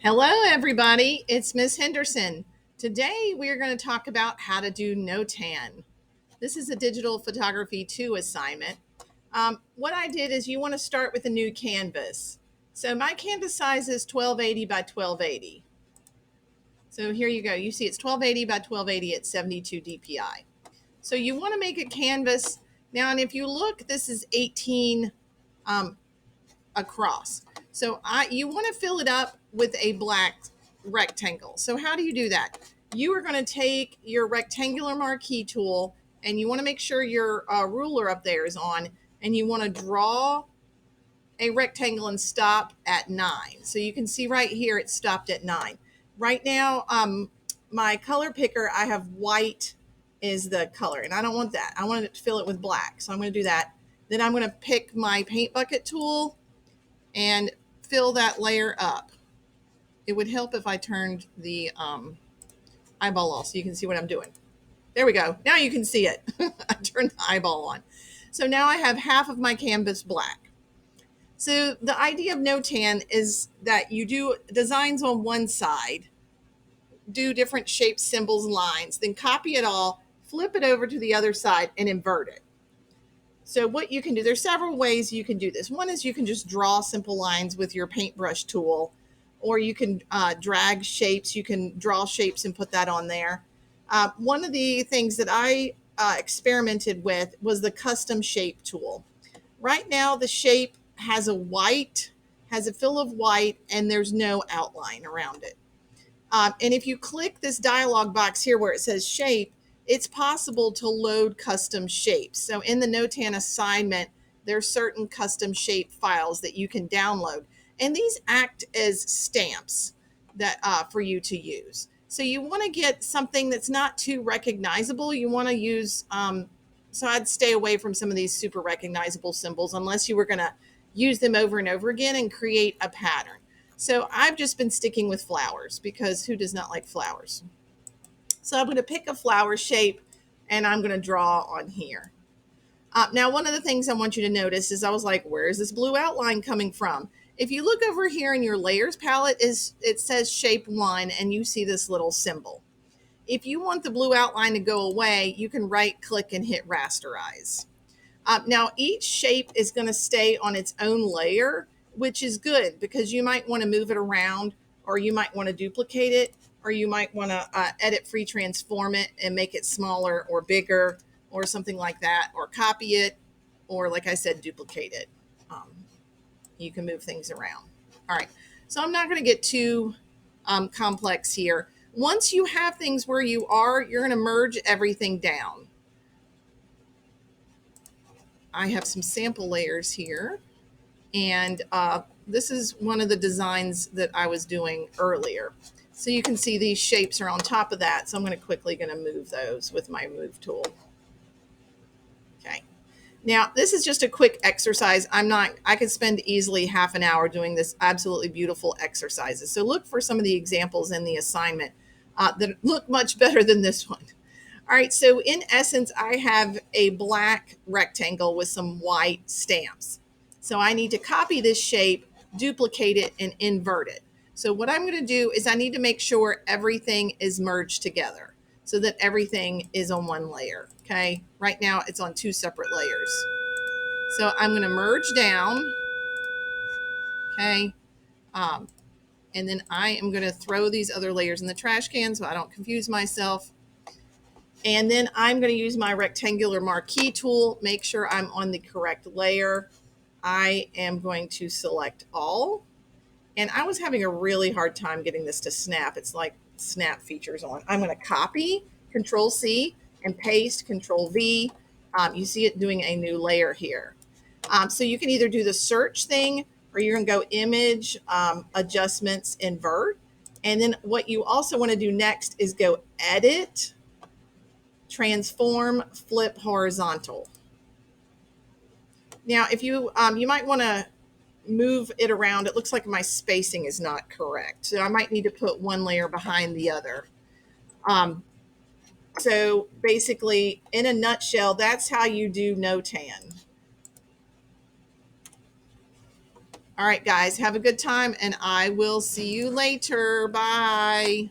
Hello, everybody. It's Miss Henderson. Today, we are going to talk about how to do Notan. This is a digital photography 2 assignment. What I did is you want to start with a new canvas. So my canvas size is 1280 by 1280. So here you go. You see it's 1280 by 1280 at 72 DPI. So you want to make a canvas. Now, and if you look, this is 18 across. So you want to fill it up with a black rectangle. So how do you do that? You are going to take your rectangular marquee tool and you want to make sure your ruler up there is on, and you want to draw a rectangle and stop at 9. So you can see right here it stopped at 9. Right now, my color picker, I have white is the color, and I don't want that. I want to fill it with black. So I'm going to do that. Then I'm going to pick my paint bucket tool and fill that layer up. It would help if I turned the eyeball off so you can see what I'm doing. There we go. Now you can see it. I turned the eyeball on. So now I have half of my canvas black. So the idea of Notan is that you do designs on one side, do different shapes, symbols, and lines, then copy it all, flip it over to the other side, and invert it. So what you can do, there's several ways you can do this. One is you can just draw simple lines with your paintbrush tool, or you can drag shapes. You can draw shapes and put that on there. One of the things that I experimented with was the custom shape tool. Right now, the shape has a fill of white, and there's no outline around it. And if you click this dialog box here where it says shape, it's possible to load custom shapes. So in the Notan assignment, there's certain custom shape files that you can download. And these act as stamps that for you to use. So you want to get something that's not too recognizable. You want to use, so I'd stay away from some of these super recognizable symbols unless you were going to use them over and over again and create a pattern. So I've just been sticking with flowers because who does not like flowers? So I'm going to pick a flower shape and I'm going to draw on here. Now, one of the things I want you to notice is I was like, where is this blue outline coming from? If you look over here in your layers palette, it says shape 1 and you see this little symbol. If you want the blue outline to go away, you can right click and hit rasterize. Now, each shape is going to stay on its own layer, which is good because you might want to move it around, or you might want to duplicate it, or you might want to edit free transform it and make it smaller or bigger or something like that, or copy it, or like I said, duplicate it. You can move things around. All right, so I'm not going to get too complex here. Once you have things where you are, you're going to merge everything down. I have some sample layers here, and this is one of the designs that I was doing earlier. So you can see these shapes are on top of that. So I'm going to move those with my move tool. Okay. Now, this is just a quick exercise. I could spend easily half an hour doing this absolutely beautiful exercises. So look for some of the examples in the assignment that look much better than this one. All right, so in essence, I have a black rectangle with some white stamps. So I need to copy this shape, duplicate it, and invert it. So what I'm going to do is I need to make sure everything is merged together so that everything is on one layer, okay? Right now, it's on 2 separate layers. So I'm going to merge down, okay? And then I am going to throw these other layers in the trash can so I don't confuse myself. And then I'm going to use my rectangular marquee tool, make sure I'm on the correct layer. I am going to select all. And I was having a really hard time getting this to snap. It's like snap features on. I'm going to copy, Control C, and paste, Control V. You see it doing a new layer here. So you can either do the search thing, or you're going to go image, adjustments, invert. And then what you also want to do next is go edit, transform, flip horizontal. Now, if you you might want to move it around. It looks like my spacing is not correct, so I might need to put one layer behind the other. So basically, in a nutshell, that's how you do Notan. All right, guys, have a good time, and I will see you later. Bye.